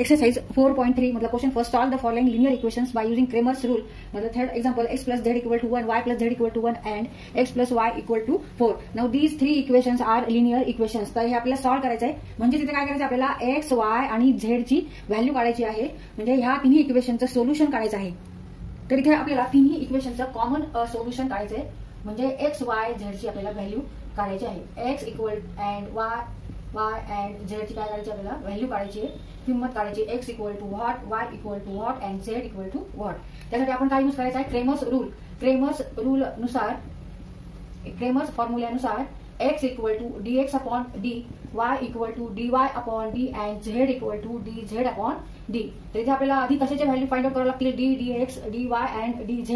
Exercise 4.3 मतलब question first solve the following linear equations by using Cramer's rule मतलब third example x plus z equal to 1 y plus z equal to 1 and x plus y equal to 4. Now these three equations are linear equations. तर हे आपल्याला solve करायचं आहे. म्हणजे तिथे काय करायचं आपल्याला x y आणि z ची व्हॅल्यू काढायची आहे. म्हणजे ह्या तिन्ही इक्वेशनचं सोल्युशन काढायचं आहे. तर इथे आपल्याला तिन्ही इक्वेशनचं कॉमन सोल्युशन काढायचं आहे. म्हणजे x y z ची आपल्याला व्हॅल्यू काढायची आहे. x equal and y and z ची काय काढायची आपल्याला व्हॅल्यू काढायची आहे. किंमत काढायची x equal to what y equal to what and z equal to what. त्यासाठी आपण काय यूज करायचं आहे क्रेमर्स रूल नुसार क्रेमर्स फॉर्म्युल्यानुसार x equal to dx upon d y equal to dy upon d and z equal to dz upon d. तर इथे आपल्याला आधी कशाचे व्हॅल्यू फाइंड आउट करावं लागतील d dx dy and dz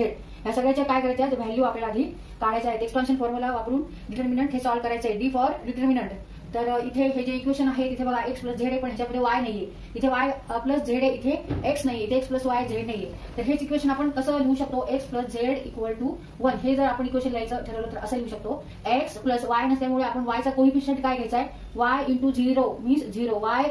या सगळ्याच्या काय करायच्या व्हॅल्यू आपल्याला आधी काढायच्या आहेत. एक्सपान्शन फॉर्म्युला वापरून डिटर्मिनंट हे सॉल्व करायचे आहे. D for determinant. तर इथे हे जे इक्वेशन आहे तिथे बघा x प्लस झेड आहे पण ह्याच्यामध्ये y नाहीये. इथे y प्लस झेड आहे इथे x नाहीये. इथे x प्लस y झेड नाहीये. तर हेच इक्वेशन आपण कसं लिहू शकतो x plus z equal to 1 हे जर आपण इक्वेशन लिहायचं ठरवलं तर असं लिहू शकतो. x प्लस y नसल्यामुळे आपण y चा कोइफिशियंट काय घ्यायचा आहे y इंटू 0 मीन्स 0 y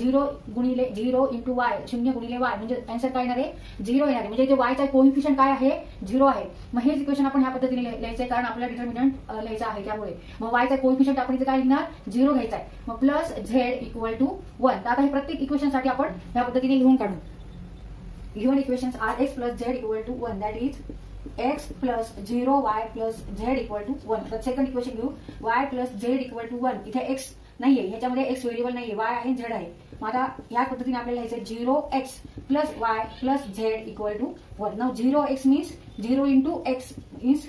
0 गुणिले 0 इंटू y 0 गुणिले y म्हणजे आन्सर काय येणार आहे 0 येणार आहे. म्हणजे इथे y चा कोइफिशियंट काय आहे 0 आहे. मग हेच इक्वेशन आपण ह्या पद्धतीने लिहायचं आहे कारण आपल्याला डिटर्मिनंट लिहायचं आहे. त्यामुळे मग y चा कोइफिशियंट आपण इथे काय लिहिणार 0 घ्यायचा आहे. मग प्लस झेड इक्वल टू 1. तर आता हे प्रत्येक इक्वेशन साठी आपण ह्या पद्धतीने लिहून काढू. Given equations are x plus z equal to 1 that is x plus 0 y plus z equal to 1. तर सेकंड इक्वेशन घेऊ y plus z equal to 1. इथे x नाहीये ह्याच्यामध्ये x व्हेरिएबल नाहीये y आहे z आहे. मग आता ह्या पद्धतीने आपल्याला लिहायचं 0x plus y plus z equal to 1. Now 0x means 0 into x means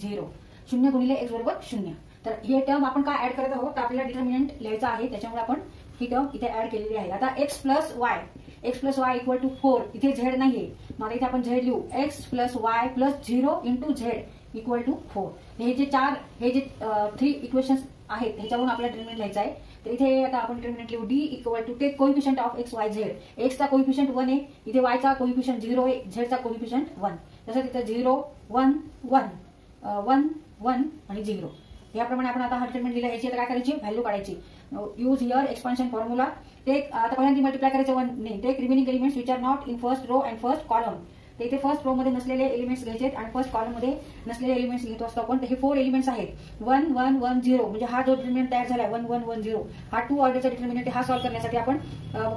0 0 गुणिले x बरोबर 0. तर हे टर्म आपण काय ऍड करत आहोत तर आपल्याला डिटर्मिनंट लिहायचं आहे त्याच्यामुळे आपण ही टर्म इथे ऍड केलेली आहे. आता x plus y equal to 4. इथे झेड नाहीये मग इथे आपण झेड लिहू x plus y plus 0 into z equal to 4. हे जे थ्री इक्वेशन्स आहेत ह्याच्यावरून आपल्याला डिटर्मिनंट लिहायचं आहे. तर इथे आता आपण डिटर्मिनंट लिहू d equal to take coefficient of x y z. x चा कोइफिशियंट 1 आहे इथे y चा कोइफिशियंट 0 आहे z चा कोइफिशियंट 1. तसंच इथे 0 1 1 1 आणि 0 याप्रमाणे आपण आता हा डिटर्मिनंट लिहिला. याची आता काय करायची व्हॅल्यू काढायची. Use here expansion formula. Take आता पहिल्यांदा मल्टिप्लाय करायचं 1 ने. Take remaining elements which are not in first row and first column. तर इथे फर्स्ट रो मध्ये नसलेले एलिमेंट्स घ्यायचे आणि फर्स्ट कॉलम मध्ये नसलेले एलिमेंट्स घेतो असतो आपण. तर हे 4 एलिमेंट्स आहेत 1 1 1 0. म्हणजे हा जो डिटर्मिनंट तयार झाला 1 1 1 0 हा 2 ऑर्डरचा डिटर्मिनंट. हा सॉल्व्ह करण्यासाठी आपण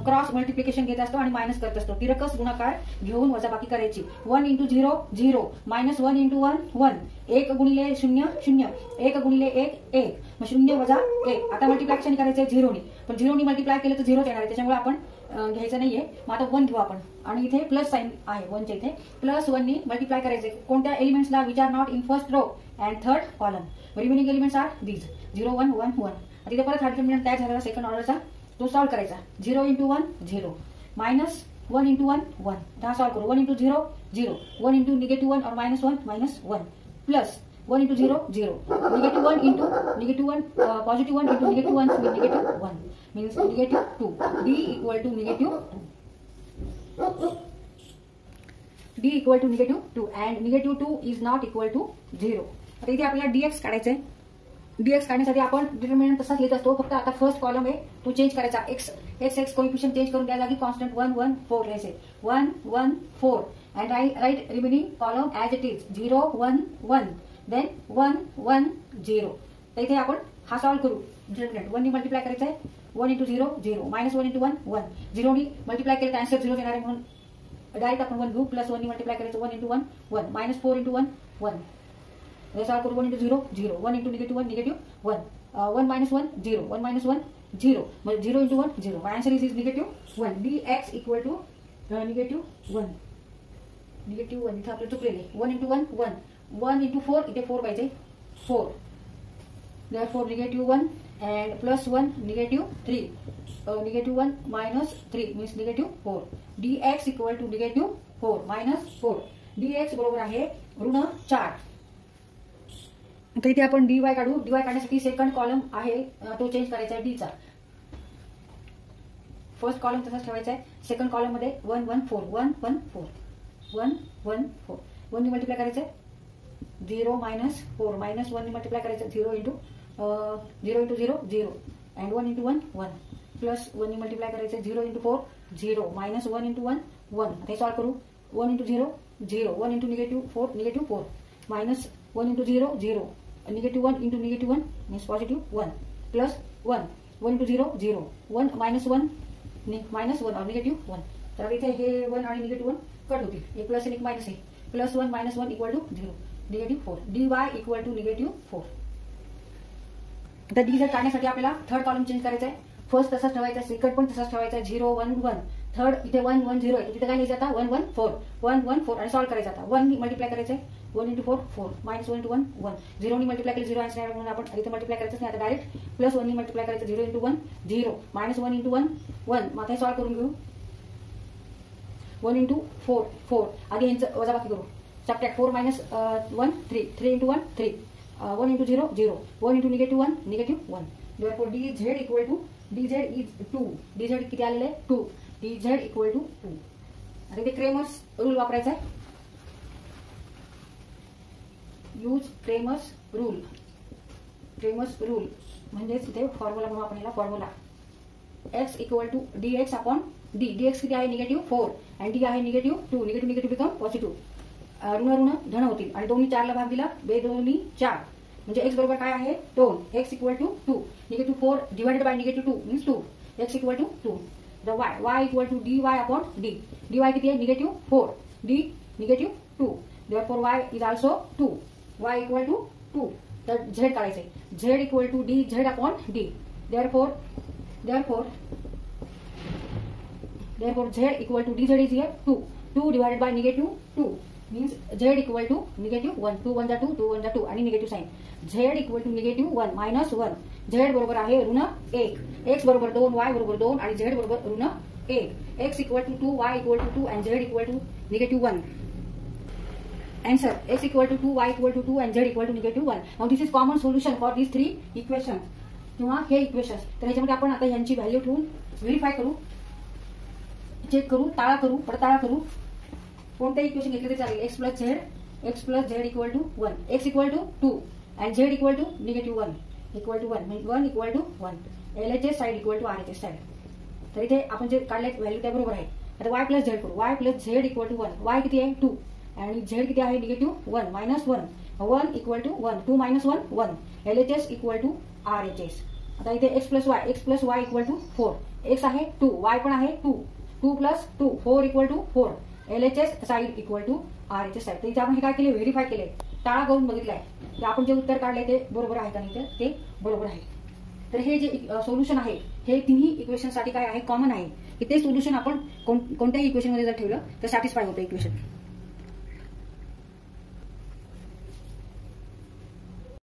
क्रॉस मल्टिप्लिकेशन घेत असतो आणि मायनस करत असतो. तिरकस गुणाकार घेऊन वजाबाकी करायची. 1 इंटू 0 0 मायनस 1 इंटू 1 1 1 गुणिले 0 0 1 गुणिले 1 1 मग 0 वजा 1. आता मल्टिप्लिकेशन करायचंय 0 ने पण 0 ने मल्टिप्लाय केलं तर 0 येणार आहे त्याच्यामुळे आपण घ्यायचं नाहीये. मग आता 1 घेऊ आपण आणि इथे प्लस साइन आहे 1 च्या इथे प्लस 1 ने मल्टिप्लाय करायचे कोणत्या एलिमेंट्सला which are not in first row and third column. Remaining elements are these 0 1 1 1. तिथे परत हा डिटर्मिनंट तयार झालेला सेकंड ऑर्डरचा तो सॉल्व्ह करायचा. 0 इंटू 1 0 मायनस 1 इंटू 1 1. हा सॉल्व्ह करू. 1 into 0 0 1 into negative 1 or minus 1 plus 1 into 0 0 negative 1 into negative 1 positive 1 into negative 1 negative 1 means negative 2. D equal to negative 2. D equal to negative 2 and negative 2 is not equal to 0. आता इथे आपल्याला dx काढायचं आहे. dx काढण्यासाठी आपण determinant तसाच लिहित असतो. फक्त आता फर्स्ट कॉलम आहे तो चेंज करायचा. x कोइफिशियंट चेंज करून त्या जागी कॉन्स्टंट 1 1 4 लिहायचे 1 1 4 and write remaining column as it is 0 1 1 then 1 1 0. तर इथे आपण हा सॉल्व्ह करू. डिटर्मिनंट 1 ने मल्टिप्लाय करायचं आहे 1 इंटू 0 0 मायनस 1 इंटू 1 1 0 ने मल्टिप्लाय केलं तर आन्सर 0 येणार आहे म्हणून डायरेक्ट आपण 1 घेऊ. प्लस 1 ने मल्टिप्लाय करायचं 1 इंटू 1 1 मायनस 4 इंटू 1 1. सॉल्व करू 1 into 0 0 1 into negative 1 1 minus 1 0 1 minus 1 0 म्हणजे 0 into 1 0. My answer is negative 1. dx equal to negative 1 इथं आपलं चुकलेले 1 इंटू 1 1 1 इंटू 4 इथे 4 पाहिजे 4. therefore negative 1 and plus 1 negative 3. Negative 1 minus 3 means negative 4. dx equal to negative 4 minus 4. dx बरोबर आहे ऋण 4. आता इथे आपण dy काढू. dy काढण्यासाठी सेकंड कॉलम आहे तो चेंज करायचा आहे d चा. फर्स्ट कॉलम तसाच ठेवायचा आहे. सेकंड कॉलम मध्ये 1 1 4 1 1 4 1 1 4 1 ने मल्टिप्लाय करायचं 0 मायनस 4 मायनस 1 ने मल्टिप्लाय करायचं 0 into 0 into 0 0 and 1 into 1 1 plus 1 ने मल्टिप्लाय करायचं 0 इंटू 4 0 माइनस 1 इंटू 1 1 आता सॉल्व करू 1 into 0 0 1 into negative 4 minus 1 into 0 0 negative 1 into negative 1 means positive 1 plus 1 1 into 0 0 1 minus 1 और निगेटिव्ह 1 तर इथे हे 1 आणि निगेटिव्ह 1 कट होतील एक प्लस एक माइनस आहे plus 1 minus 1 equal to 0 negative 4 dy equal to negative 4 आता dz काढण्यासाठी आपल्याला थर्ड कॉलम चेंज करायचा आहे फर्स्ट तसाच ठेवायचा सेकंड पण तसाच ठेवायचा 0 1 1 थर्ड इथे 1 1 0 आहे तिथे काय लिहायचं आता 1 1 4 1 1 4 आणि सॉल्व करायचं आता 1 नी मल्टिप्लाय करायचं आहे 1 इंटू 4 4 माइनस 1 इंटू 1 1 0 नी मल्टिप्लाय केलं 0 आन्सर आहे म्हणून आपण इथे मल्टिप्लाय करायचं नाही आता डायरेक्ट प्लस 1 नी मल्टिप्लाय करायचं 0 इंटू 1 0 माइनस 1 इंटू 1 1 मग आता सॉल्व करून घेऊ 1 इंटू 4 4 आधी यांचं वजाबाकी करू subtract 4 minus 1 3 3 into 1 3 1 into 0 0 1 into negative 1 negative 1 therefore dz equal to dz is 2 dz किती आलेलं आहे 2 dz इक्वल टू 2 आता इथे क्रेमर्स रूल वापरायचा आहे यूज क्रेमर्स रूल म्हणजेच इथे फॉर्म्युला म्हणून आपण याला formula x equal to dx upon d dx किती आहे निगेटिव्ह 4 आणि d आहे निगेटिव्ह 2 निगेटिव्ह बिकम पॉझिटिव्ह ऋण ऋण धन होतील आणि दोन्ही 4 ला भाग दिला बेदोन्ही 4 म्हणजे x बरोबर काय आहे 2 x equal to 2 negative 4 divided by negative 2 means 2 x equal to 2 the y equal to dy upon d dy किती आहे negative 4 d negative 2 therefore y is also 2 y equal to 2 तर z काढायचे z equal to dz upon d therefore z equal to dz is here 2 2 divided by negative 2 means z equal to negative 1 2 1 जा 2 2 1 जा 2 आणि negative sign z equal to negative 1 minus 1 z बरोबर आहे ऋण 1 x बरोबर 2 y बरोबर 2 आणि z बरोबर ऋण 1 x equal to 2 y equal to 2 and z equal to negative 1 answer x equal to 2 y equal to 2 and z equal to negative 1 now this is common solution for these three equations किंवा हे equations तर ह्याच्यामध्ये आपण आता यांची value ठेवून verify करू check करू ताळा करू पडताळा करू कोणत्याही इक्वेशन घेतले तरी चालेल x plus z equal to 1 x equal to 2 and z equal to negative 1 equal to 1 म्हणजे 1 equal to 1 LHS side equal to RHS side तर इथे आपण जे काढले व्हॅल्यू त्या बरोबर आहे आता y प्लस z करू y plus z equal to 1 y किती आहे 2 आणि z किती आहे negative 1 minus 1 equal to 1 2 minus 1 1 LHS equal to RHS आता इथे x plus y equal to 4 x आहे 2 y पण आहे 2 2 plus 2 4 equal to 4 LHS side equal to RHS side तर इथे आपण हे काय केले व्हेरीफाय केले टाळा करून बघितलाय की आपण जे उत्तर काढले ते बरोबर आहे का नाही ते बरोबर आहे तर हे जे सोल्युशन आहे हे तिन्ही इक्वेशन साठी काय आहे कॉमन आहे की ते सोल्युशन आपण कोणत्याही इक्वेशन मध्ये जर ठेवलं तर सॅटिस्फाय होतं इक्वेशन